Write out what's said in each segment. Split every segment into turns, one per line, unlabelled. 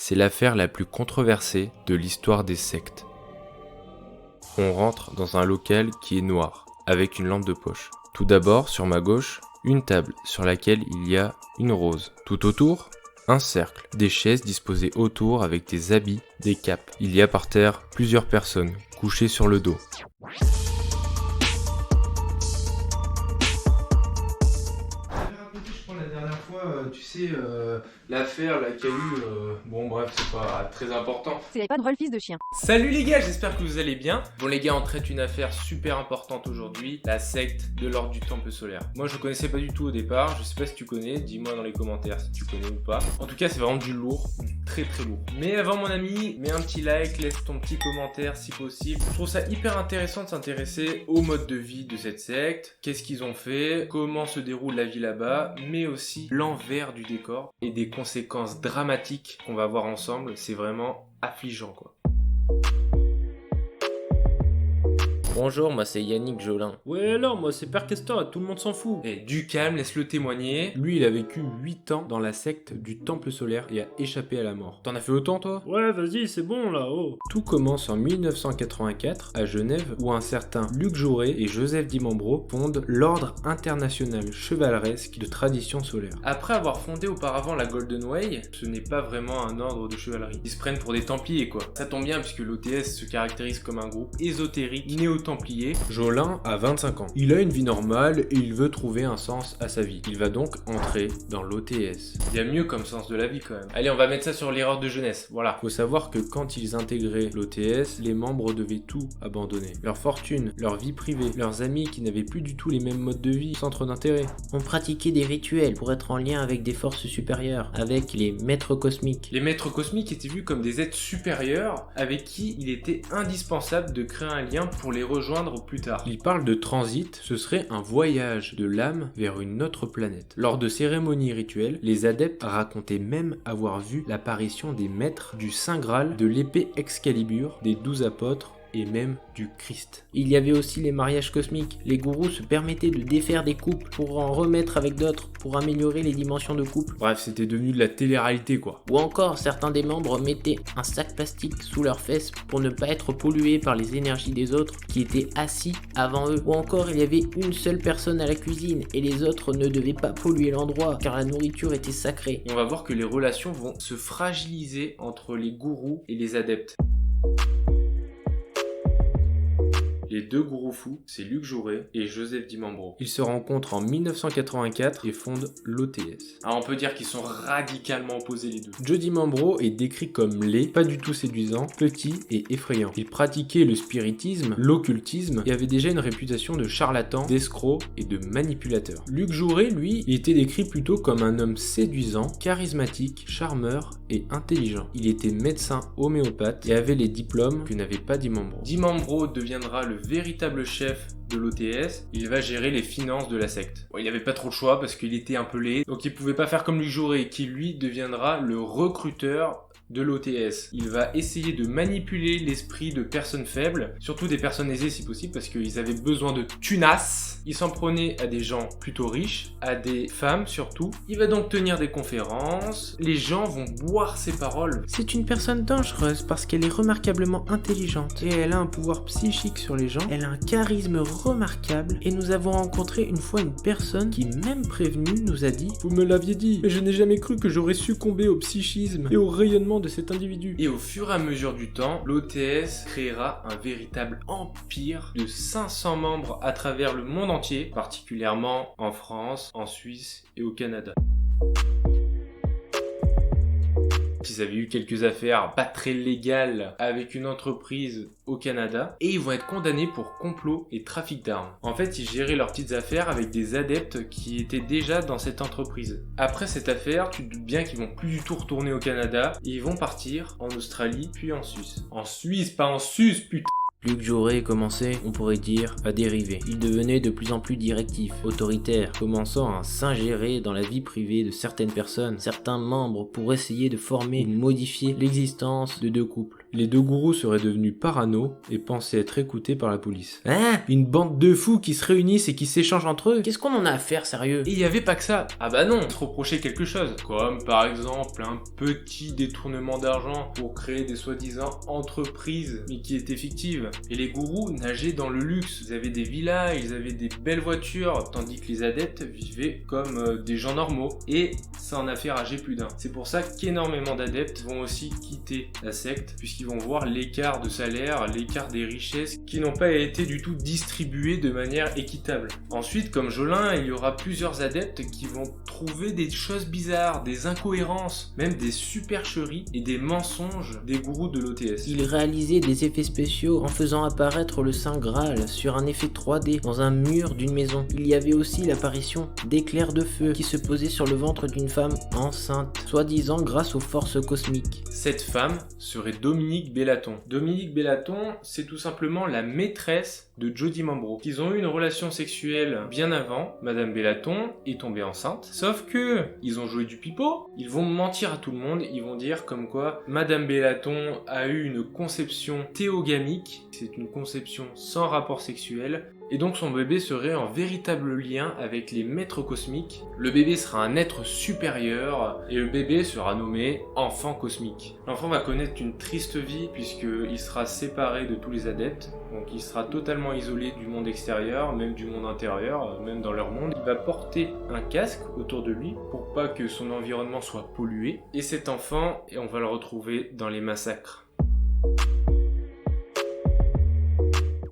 C'est l'affaire la plus controversée de l'histoire des sectes. On rentre dans un local qui est noir, avec une lampe de poche. Tout d'abord, sur ma gauche, une table sur laquelle il y a une rose. Tout autour, un cercle, des chaises disposées autour avec des habits, des capes. Il y a par terre plusieurs personnes, couchées sur le dos.
Tu sais, l'affaire là qu'il y a eu, bon bref, c'est pas très important.
C'est pas drôle, fils de chien.
Salut les gars, j'espère que vous allez bien. Bon les gars, on traite une affaire super importante aujourd'hui, la secte de l'ordre du Temple solaire. Moi je connaissais pas du tout au départ, je sais pas si tu connais, dis-moi dans les commentaires si tu connais ou pas. En tout cas c'est vraiment du lourd, du très lourd. Mais avant mon ami, mets un petit like, laisse ton petit commentaire si possible. Je trouve ça hyper intéressant de s'intéresser au mode de vie de cette secte, qu'est-ce qu'ils ont fait, comment se déroule la vie là-bas, mais aussi l'envers du décor et des conséquences dramatiques qu'on va voir ensemble. C'est vraiment affligeant quoi.
Bonjour, moi c'est Yannick Jolin.
Ouais alors, moi c'est Père Castor et tout le monde s'en fout.
Et du calme, laisse-le témoigner.
Lui, il a vécu 8 ans dans la secte du Temple solaire et a échappé à la mort. T'en as fait autant toi ?
Ouais vas-y, c'est bon là, oh.
Tout commence en 1984 à Genève où un certain Luc Jouret et Joseph Dimambro fondent l'Ordre international chevaleresque de tradition solaire.
Après avoir fondé auparavant la Golden Way, ce n'est pas vraiment un ordre de chevalerie. Ils se prennent pour des templiers quoi. Ça tombe bien puisque l'OTS se caractérise comme un groupe ésotérique, néo-templier.
Jolin a 25 ans. Il a une vie normale et il veut trouver un sens à sa vie. Il va donc entrer dans l'OTS.
Il y a mieux comme sens de la vie quand même. Allez, on va mettre ça sur l'erreur de jeunesse, voilà.
Faut savoir que quand ils intégraient l'OTS, les membres devaient tout abandonner. Leur fortune, leur vie privée, leurs amis qui n'avaient plus du tout les mêmes modes de vie, centres d'intérêt.
On pratiquait des rituels pour être en lien avec des forces supérieures, avec les maîtres cosmiques.
Les maîtres cosmiques étaient vus comme des êtres supérieurs avec qui il était indispensable de créer un lien pour les rejoindre plus tard.
Il parle de transit, ce serait un voyage de l'âme vers une autre planète. Lors de cérémonies rituelles, les adeptes racontaient même avoir vu l'apparition des maîtres, du Saint Graal, de l'épée Excalibur, des 12 apôtres, et même du Christ.
Il y avait aussi les mariages cosmiques. Les gourous se permettaient de défaire des couples pour en remettre avec d'autres, pour améliorer les dimensions de couple.
Bref, c'était devenu de la télé-réalité quoi.
Ou encore, certains des membres mettaient un sac plastique sous leurs fesses pour ne pas être pollués par les énergies des autres qui étaient assis avant eux. Ou encore, il y avait une seule personne à la cuisine et les autres ne devaient pas polluer l'endroit car la nourriture était sacrée.
Et on va voir que les relations vont se fragiliser entre les gourous et les adeptes. Les deux gourous fous, c'est Luc Jouret et Joseph Dimambro.
Ils se rencontrent en 1984 et fondent l'OTS.
Alors on peut dire qu'ils sont radicalement opposés les deux.
Joe Dimambro est décrit comme laid, pas du tout séduisant, petit et effrayant. Il pratiquait le spiritisme, l'occultisme et avait déjà une réputation de charlatan, d'escroc et de manipulateur. Luc Jouret, lui, il était décrit plutôt comme un homme séduisant, charismatique, charmeur et intelligent. Il était médecin homéopathe et avait les diplômes que n'avait pas Dimambro.
Dimambro deviendra le véritable chef de l'OTS, il va gérer les finances de la secte. Bon, il n'avait pas trop le choix parce qu'il était un peu laid, donc il pouvait pas faire comme Luc Jouret qui lui deviendra le recruteur de l'OTS. Il va essayer de manipuler l'esprit de personnes faibles, surtout des personnes aisées si possible, parce qu'ils avaient besoin de tunas. Il s'en prenait à des gens plutôt riches, à des femmes surtout. Il va donc tenir des conférences, les gens vont boire ses paroles.
C'est une personne dangereuse parce qu'elle est remarquablement intelligente et elle a un pouvoir psychique sur les gens. Elle a un charisme remarquable et nous avons rencontré une fois une personne qui, même prévenue, nous a dit «
Vous me l'aviez dit, mais je n'ai jamais cru que j'aurais succombé au psychisme et au rayonnement de cet individu. »
Et au fur et à mesure du temps, l'OTS créera un véritable empire de 500 membres à travers le monde entier, particulièrement en France, en Suisse et au Canada. Ils avaient eu quelques affaires pas très légales avec une entreprise au Canada et ils vont être condamnés pour complot et trafic d'armes. En fait, ils géraient leurs petites affaires avec des adeptes qui étaient déjà dans cette entreprise. Après cette affaire, tu te doutes bien qu'ils vont plus du tout retourner au Canada et ils vont partir en Australie puis en Suisse. En Suisse, pas en Suisse, putain!
Luc Jouret commençait, on pourrait dire, à dériver. Il devenait de plus en plus directif, autoritaire, commençant à s'ingérer dans la vie privée de certaines personnes, certains membres, pour essayer de former ou modifier l'existence de deux couples.
Les deux gourous seraient devenus parano et pensaient être écoutés par la police. Hein? Une bande de fous qui se réunissent et qui s'échangent entre eux?
Qu'est-ce qu'on en a à faire, sérieux?
Et il y avait pas que ça. Ah bah non, ils se reprochaient quelque chose. Comme par exemple un petit détournement d'argent pour créer des soi-disant entreprises, mais qui étaient fictives. Et les gourous nageaient dans le luxe. Ils avaient des villas, ils avaient des belles voitures, tandis que les adeptes vivaient comme des gens normaux. Et ça en a fait rager plus d'un. C'est pour ça qu'énormément d'adeptes vont aussi quitter la secte, puisqu'ils vont voir l'écart de salaire, l'écart des richesses qui n'ont pas été du tout distribuées de manière équitable. Ensuite, comme Jolin, il y aura plusieurs adeptes qui vont trouver des choses bizarres, des incohérences, même des supercheries et des mensonges des gourous de l'OTS.
Il réalisait des effets spéciaux en faisant apparaître le Saint Graal sur un effet 3D dans un mur d'une maison. Il y avait aussi l'apparition d'éclairs de feu qui se posaient sur le ventre d'une femme enceinte, soi-disant grâce aux forces cosmiques.
Cette femme serait Dominique Bellaton. Dominique Bellaton, c'est tout simplement la maîtresse de Jody Mambro. Ils ont eu une relation sexuelle bien avant. Madame Bellaton est tombée enceinte. Sauf que ils ont joué du pipeau. Ils vont mentir à tout le monde. Ils vont dire comme quoi Madame Bellaton a eu une conception théogamique. C'est une conception sans rapport sexuel. Et donc son bébé serait en véritable lien avec les maîtres cosmiques. Le bébé sera un être supérieur et le bébé sera nommé enfant cosmique. L'enfant va connaître une triste vie puisqu'il sera séparé de tous les adeptes. Donc il sera totalement isolé du monde extérieur, même du monde intérieur, même dans leur monde. Il va porter un casque autour de lui pour pas que son environnement soit pollué. Et cet enfant, on va le retrouver dans les massacres.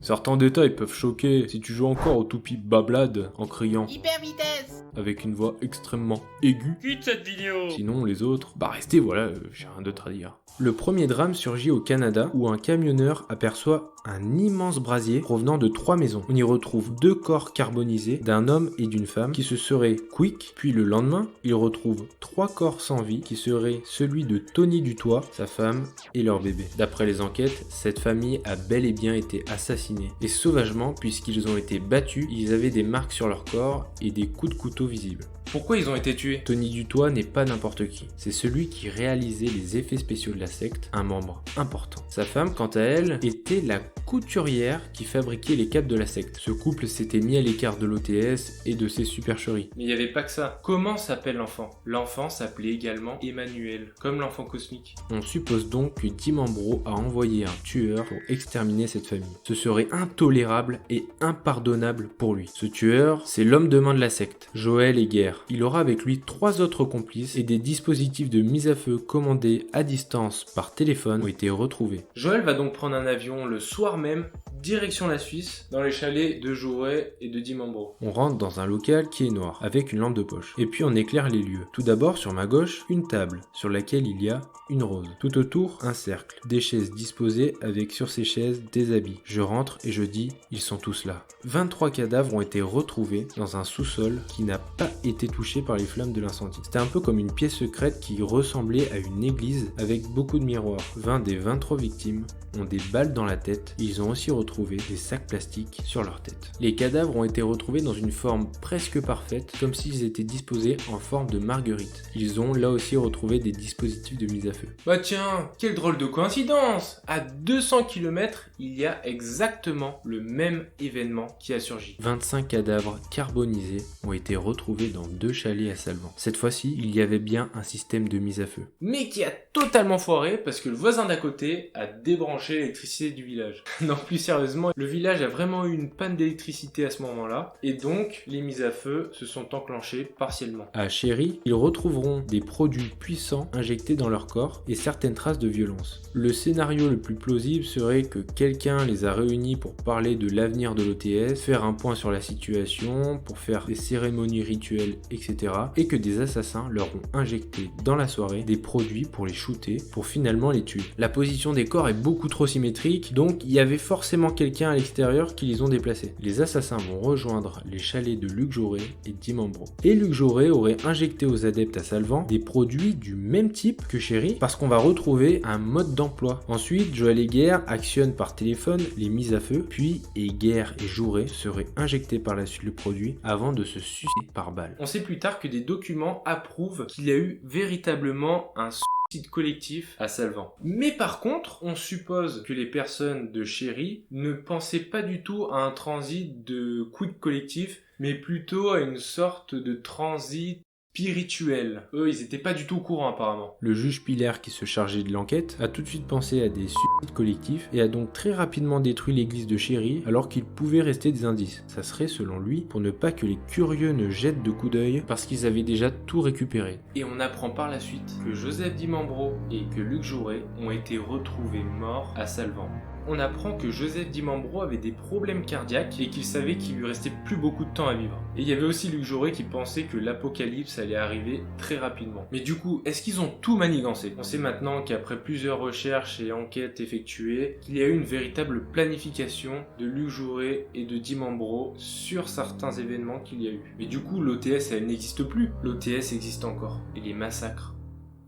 Certains détails peuvent choquer si tu joues encore au toupie bablade en criant
Hyper vitesse.
avec une voix extrêmement aiguë.
Quitte cette vidéo.
Sinon les autres, bah restez, voilà, j'ai rien d'autre à dire. Le premier drame surgit au Canada où un camionneur aperçoit un immense brasier provenant de 3 maisons. On y retrouve 2 corps carbonisés d'un homme et d'une femme qui se seraient quick, puis le lendemain, il retrouve 3 corps sans vie qui seraient celui de Tony Dutoit, sa femme et leur bébé. D'après les enquêtes, cette famille a bel et bien été assassinée, et sauvagement puisqu'ils ont été battus, ils avaient des marques sur leur corps et des coups de couteau visibles.
Pourquoi ils ont été tués?
Tony Dutoit n'est pas n'importe qui, c'est celui qui réalisait les effets spéciaux de la secte, un membre important. Sa femme, quant à elle, était la couturière qui fabriquait les capes de la secte. Ce couple s'était mis à l'écart de l'OTS et de ses supercheries.
Mais il n'y avait pas que ça. Comment s'appelle l'enfant? L'enfant s'appelait également Emmanuel, comme l'enfant cosmique.
On suppose donc que Dimambro a envoyé un tueur pour exterminer cette famille. Ce serait intolérable et impardonnable pour lui. Ce tueur, c'est l'homme de main de la secte, Joël Heger. Il aura avec lui 3 autres complices et des dispositifs de mise à feu commandés à distance par téléphone ont été retrouvés.
Joël va donc prendre un avion le soir même, direction la Suisse, dans les chalets de Jouret et de Dimambro.
On rentre dans un local qui est noir, avec une lampe de poche. Et puis on éclaire les lieux. Tout d'abord, sur ma gauche, une table, sur laquelle il y a une rose. Tout autour, un cercle. Des chaises disposées avec sur ces chaises des habits. Je rentre et je dis, ils sont tous là. 23 cadavres ont été retrouvés dans un sous-sol qui n'a pas été touché par les flammes de l'incendie. C'était un peu comme une pièce secrète qui ressemblait à une église avec beaucoup de miroirs. 20 des 23 victimes ont des balles dans la tête et ils ont aussi retrouvé des sacs plastiques sur leur tête. Les cadavres ont été retrouvés dans une forme presque parfaite, comme s'ils étaient disposés en forme de marguerite. Ils ont là aussi retrouvé des dispositifs de mise à feu.
Bah tiens, quelle drôle de coïncidence! À 200 km, il y a exactement le même événement qui a surgi.
25 cadavres carbonisés ont été retrouvés dans 2 chalets à Salvan. Cette fois-ci, il y avait bien un système de mise à feu.
Mais qui a totalement foiré parce que le voisin d'à côté a débranché l'électricité du village. Non, plus sérieusement, le village a vraiment eu une panne d'électricité à ce moment-là, et donc les mises à feu se sont enclenchées partiellement.
À Chéry, ils retrouveront des produits puissants injectés dans leur corps et certaines traces de violence. Le scénario le plus plausible serait que quelqu'un les a réunis pour parler de l'avenir de l'OTS, faire un point sur la situation, pour faire des cérémonies rituelles, etc. et que des assassins leur ont injecté dans la soirée des produits pour les shooter, pour finalement les tuer. La position des corps est beaucoup trop symétrique, donc il y avait forcément quelqu'un à l'extérieur qui les ont déplacés. Les assassins vont rejoindre les chalets de Luc Jouret et Dimambro. Et Luc Jouret aurait injecté aux adeptes à Salvan des produits du même type que Chéry, parce qu'on va retrouver un mode d'emploi. Ensuite, Joël Heger actionne par téléphone les mises à feu, puis Heger et Jouret seraient injectés par la suite le produit avant de se sucer par balle.
On sait plus tard que des documents approuvent qu'il y a eu véritablement un suicide collectif à Salvan. Mais par contre, on suppose que les personnes de Chéri ne pensaient pas du tout à un transit de quid collectif, mais plutôt à une sorte de transit spirituel. Eux, ils étaient pas du tout au courant apparemment.
Le juge Piller, qui se chargeait de l'enquête, a tout de suite pensé à des suicides collectifs et a donc très rapidement détruit l'église de Chéri alors qu'il pouvait rester des indices. Ça serait, selon lui, pour ne pas que les curieux ne jettent de coups d'œil parce qu'ils avaient déjà tout récupéré.
Et on apprend par la suite que Joseph Dimambro et que Luc Jouret ont été retrouvés morts à Salvan. On apprend que Joseph Dimambro avait des problèmes cardiaques et qu'il savait qu'il lui restait plus beaucoup de temps à vivre. Et il y avait aussi Luc Jouret qui pensait que l'apocalypse allait arriver très rapidement. Mais du coup, est-ce qu'ils ont tout manigancé? On sait maintenant qu'après plusieurs recherches et enquêtes effectuées, qu'il y a eu une véritable planification de Luc Jouret et de Dimambro sur certains événements qu'il y a eu. Mais du coup, l'OTS, elle n'existe plus. L'OTS existe encore. Et les massacres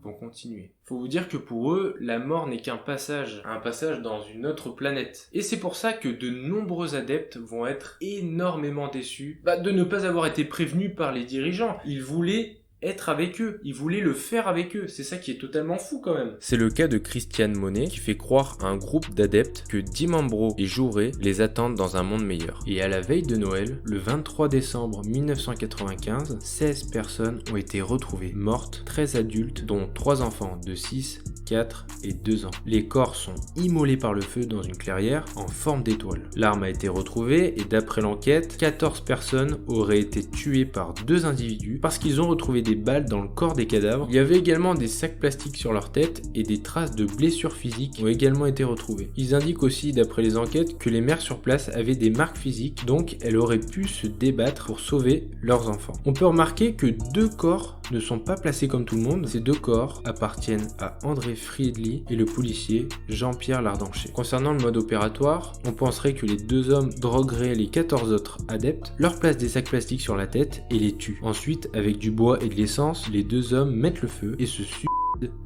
vont continuer. Faut vous dire que pour eux, la mort n'est qu'un passage, un passage dans une autre planète. Et c'est pour ça que de nombreux adeptes vont être énormément déçus de ne pas avoir été prévenus par les dirigeants. Ils voulaient être avec eux, ils voulaient le faire avec eux, c'est ça qui est totalement fou quand même.
C'est le cas de Christiane Monet qui fait croire à un groupe d'adeptes que Dimambro et Jouret les attendent dans un monde meilleur. Et à la veille de Noël, le 23 décembre 1995, 16 personnes ont été retrouvées mortes, 13 adultes dont 3 enfants de 6, 4 et 2 ans. Les corps sont immolés par le feu dans une clairière en forme d'étoile. L'arme a été retrouvée et d'après l'enquête, 14 personnes auraient été tuées par 2 individus parce qu'ils ont retrouvé des balles dans le corps des cadavres. Il y avait également des sacs plastiques sur leur tête et des traces de blessures physiques ont également été retrouvées. Ils indiquent aussi, d'après les enquêtes, que les mères sur place avaient des marques physiques, donc elles auraient pu se débattre pour sauver leurs enfants. On peut remarquer que 2 corps ne sont pas placés comme tout le monde. Ces 2 corps appartiennent à André Friedli et le policier Jean-Pierre Lardancher. Concernant le mode opératoire, on penserait que les 2 hommes drogueraient les 14 autres adeptes, leur placent des sacs plastiques sur la tête et les tuent. Ensuite, avec du bois et de l'essence, les 2 hommes mettent le feu et se suicident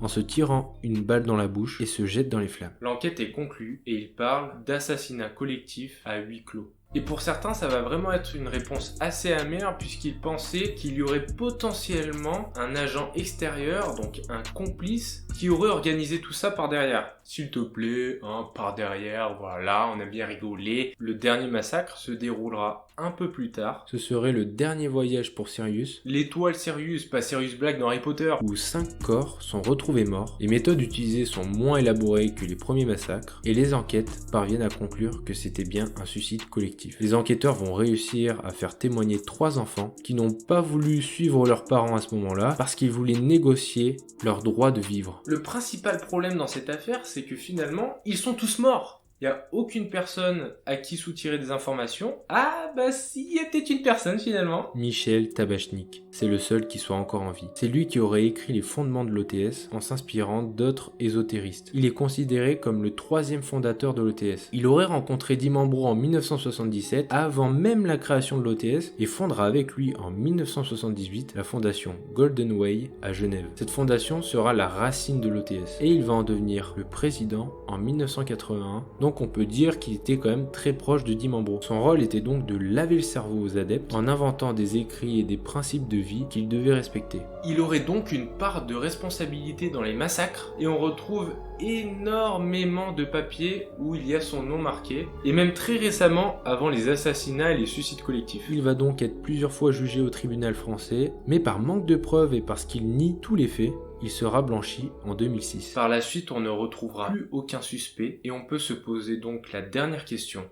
en se tirant une balle dans la bouche et se jettent dans les flammes.
L'enquête est conclue et il parle d'assassinat collectif à huis clos. Et pour certains, ça va vraiment être une réponse assez amère puisqu'ils pensaient qu'il y aurait potentiellement un agent extérieur, donc un complice, qui aurait organisé tout ça par derrière. S'il te plaît, par derrière, voilà, on a bien rigolé. Le dernier massacre se déroulera un peu plus tard.
Ce serait le dernier voyage pour Sirius,
L'étoile Sirius, pas Sirius Black dans Harry Potter.
où 5 corps sont retrouvés morts. Les méthodes utilisées sont moins élaborées que les premiers massacres et les enquêtes parviennent à conclure que c'était bien un suicide collectif. Les enquêteurs vont réussir à faire témoigner 3 enfants qui n'ont pas voulu suivre leurs parents à ce moment-là parce qu'ils voulaient négocier leur droit de vivre.
Le principal problème dans cette affaire, c'est que finalement, ils sont tous morts. Il n'y a aucune personne à qui soutirer des informations. Ah bah si, il y a peut-être une personne finalement.
Michel Tabachnik, c'est le seul qui soit encore en vie. C'est lui qui aurait écrit les fondements de l'OTS en s'inspirant d'autres ésotéristes. Il est considéré comme le 3e fondateur de l'OTS. Il aurait rencontré Dimambro en 1977, avant même la création de l'OTS, et fondera avec lui en 1978 la fondation Golden Way à Genève. Cette fondation sera la racine de l'OTS, et il va en devenir le président en 1981, donc on peut dire qu'il était quand même très proche de Dimambro. Son rôle était donc de laver le cerveau aux adeptes en inventant des écrits et des principes de vie qu'ils devaient respecter.
Il aurait donc une part de responsabilité dans les massacres et on retrouve énormément de papiers où il y a son nom marqué et même très récemment avant les assassinats et les suicides collectifs.
Il va donc être plusieurs fois jugé au tribunal français, mais par manque de preuves et parce qu'il nie tous les faits, il sera blanchi en 2006.
Par la suite, on ne retrouvera plus aucun suspect et on peut se poser donc la dernière question.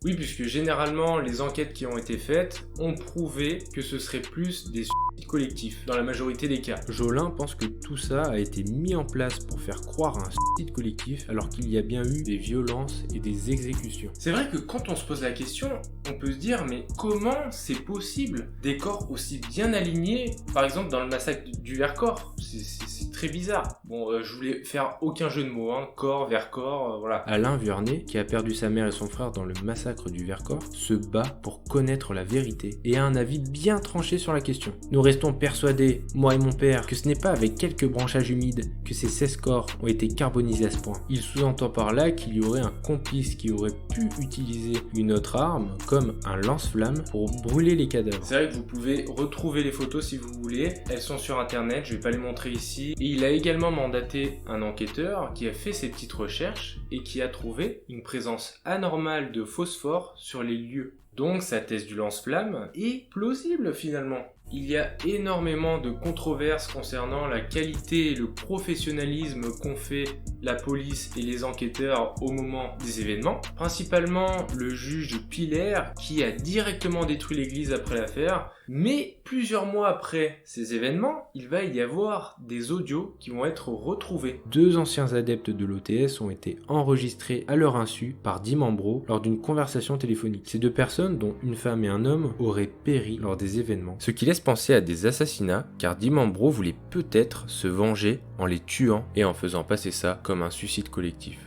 Oui, puisque généralement, les enquêtes qui ont été faites ont prouvé que ce serait plus des suicides collectifs, dans la majorité des cas.
Jolin pense que tout ça a été mis en place pour faire croire à un suicide collectif, alors qu'il y a bien eu des violences et des exécutions.
C'est vrai que quand on se pose la question, on peut se dire, mais comment c'est possible des corps aussi bien alignés, par exemple dans le massacre du Vercors? C'est très très bizarre. Bon, je voulais faire aucun jeu de mots, hein. Corps vers corps, voilà.
Alain Vuarnet, qui a perdu sa mère et son frère dans le massacre du Vercors, se bat pour connaître la vérité et a un avis bien tranché sur la question. Nous restons persuadés, moi et mon père, que ce n'est pas avec quelques branchages humides que ces 16 corps ont été carbonisés à ce point. Il sous-entend par là qu'il y aurait un complice qui aurait pu utiliser une autre arme, comme un lance-flamme, pour brûler les cadavres.
C'est vrai que vous pouvez retrouver les photos si vous voulez, elles sont sur internet, je vais pas les montrer ici. Et il a également mandaté un enquêteur qui a fait ses petites recherches et qui a trouvé une présence anormale de phosphore sur les lieux. Donc sa thèse du lance-flamme est plausible finalement. Il y a énormément de controverses concernant la qualité et le professionnalisme qu'ont fait la police et les enquêteurs au moment des événements. Principalement le juge Piller qui a directement détruit l'église après l'affaire. Mais plusieurs mois après ces événements, il va y avoir des audios qui vont être retrouvés.
2 anciens adeptes de l'OTS ont été enregistrés à leur insu par Dimambro lors d'une conversation téléphonique. Ces 2 personnes, dont une femme et un homme, auraient péri lors des événements. Ce qui laisse penser à des assassinats, car Dimambro voulait peut-être se venger en les tuant et en faisant passer ça comme un suicide collectif.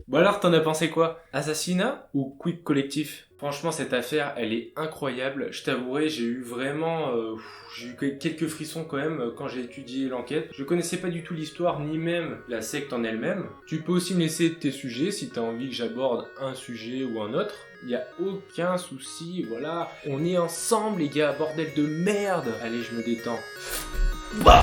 Bon alors, t'en as pensé quoi? Assassinat ou quick collectif? Franchement, cette affaire, elle est incroyable. Je t'avouerai, j'ai eu quelques frissons quand même quand j'ai étudié l'enquête. Je connaissais pas du tout l'histoire, ni même la secte en elle-même. Tu peux aussi me laisser tes sujets si t'as envie que j'aborde un sujet ou un autre. Il y a aucun souci, voilà. On est ensemble, les gars, bordel de merde. Allez, je me détends. Bah